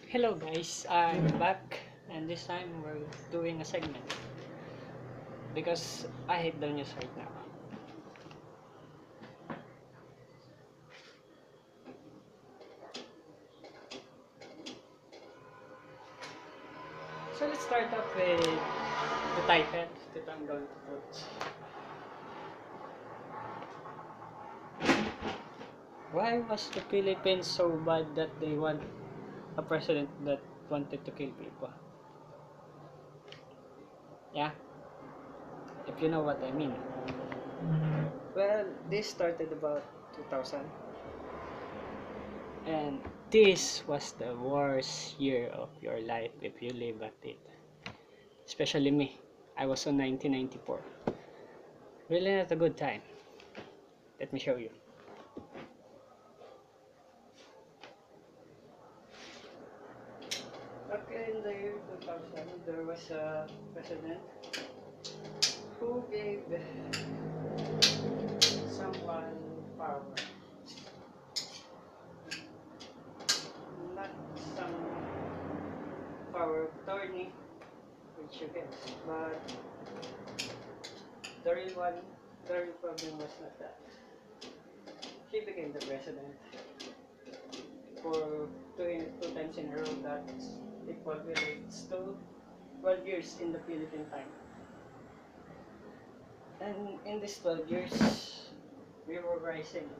Hello guys, I'm back and this time we're doing a segment because I hate the news right now. So let's start off with the title that I'm going to put. Why was the Philippines so bad that they want a president that wanted to kill people? Yeah, if you know what I mean. Well, this started about 2000 and this was the worst year of your life if you live at it. Especially me. I was on 1994. Really not a good time. Let me show you. Back in the year 2000, there was a president who gave someone power. Not some power of attorney, which you get, but the real one, the real problem was not that. He became the president for two times in a row. That equates to 12 years in the Philippine time. And in these 12 years, we were rising.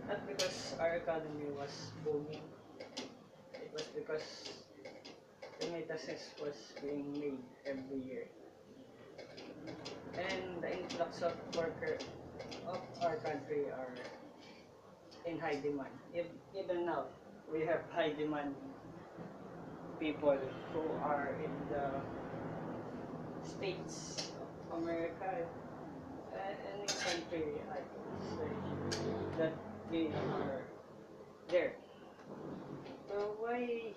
Not because our economy was booming, it was because the metasis was being made every year. And the influx of workers of our country are in high demand. Even now, we have high demand people who are in the States of America, any country I could say that they are there. So why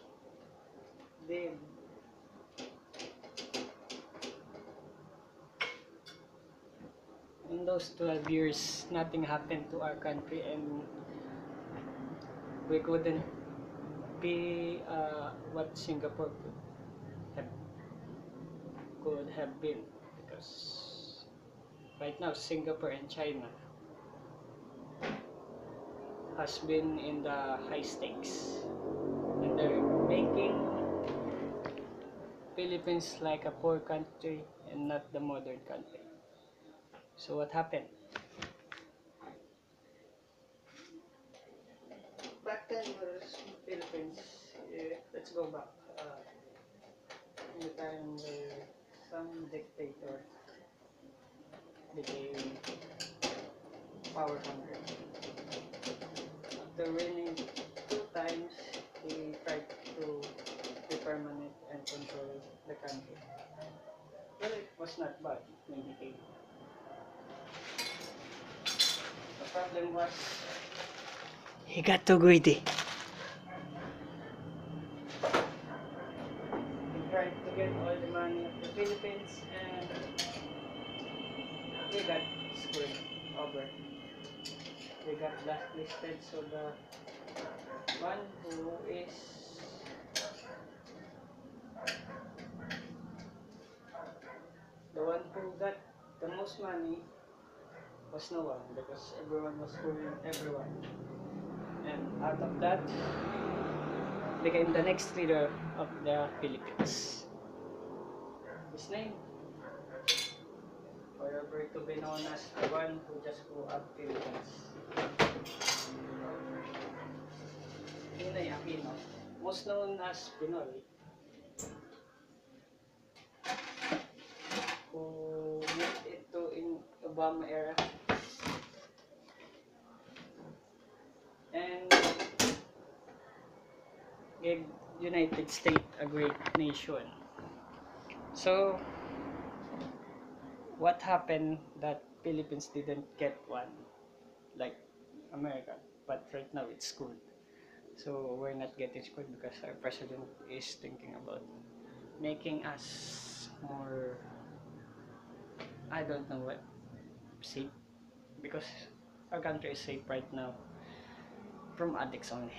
did in those 12 years nothing happened to our country and we couldn't be what Singapore have, could have been, because right now Singapore and China has been in the high stakes and they're making Philippines like a poor country and not the modern country. So what happened? Back then was Philippines. Let's go back. In the time where some dictator became power hungry. After winning two times, he tried to be permanent and control the country. Well, it was not bad when he came. The problem was he got too greedy. He tried to get all the money of the Philippines and we got screwed over. We got blacklisted, so the one who is the one who got the most money was no one because everyone was screwing everyone. And out of that became the next leader of the Philippines. His name forever to be known as the one who just grew up Philippines. Ninoy Aquino, most known as Pinoy, who moved into in Obama era and gave United States a great nation. So what happened that Philippines didn't get one like America, but right now it's good. So we're not getting screwed because our president is thinking about making us more, I don't know what, safe, because our country is safe right now from addicts only,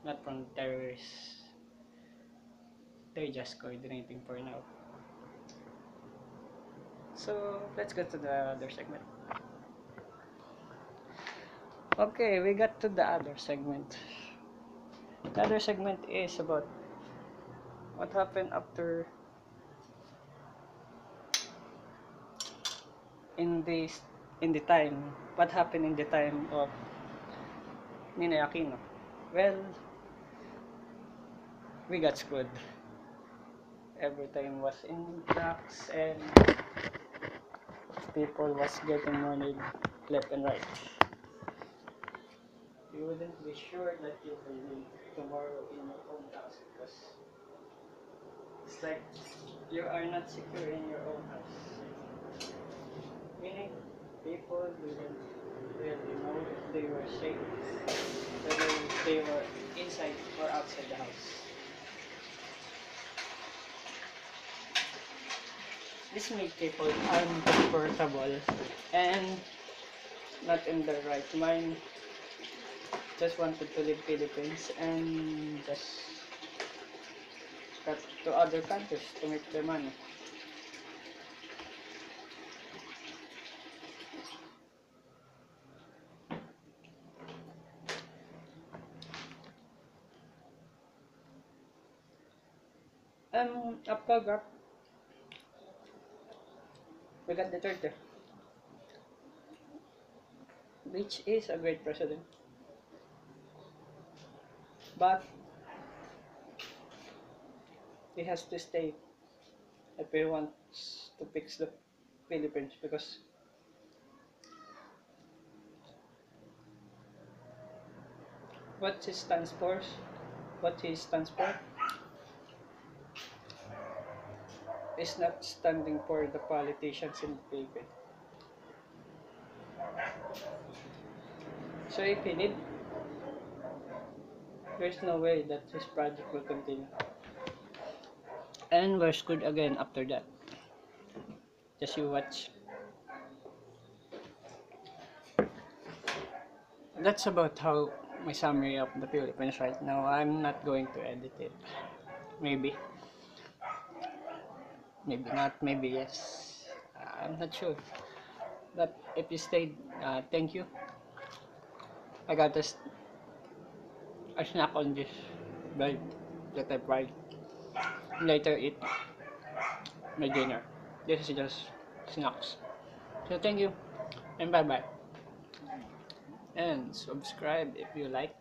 not from terrorists they're just coordinating for now. So let's get to the other segment. Okay, we got to the other segment. The other segment is about what happened after in this in the time what happened in the time of Ninoy Aquino. Well, we got screwed. Every time was in cracks and people was getting money left and right. You wouldn't be sure that you will live tomorrow in your own house because it's like you are not secure in your own house. Meaning people didn't really know if they were safe, whether they were inside or outside the house. This made people uncomfortable and not in their right mind. Just wanted to leave Philippines and just got to other countries to make their money. After that, we got Duterte, which is a great president. But he has to stay if he wants to fix the Philippines because what he stands for, what he stands for is not standing for the politicians in the Philippines. So if he did, there's no way that his project will continue. And we're screwed again after that. Just you watch. That's about how my summary of the Philippines right now. I'm not going to edit it. Maybe. Maybe not. Maybe yes. I'm not sure. But if you stayed, thank you. I got a snack on this bread that I fried. Later eat my dinner. This is just snacks. So thank you and bye bye. And subscribe if you like.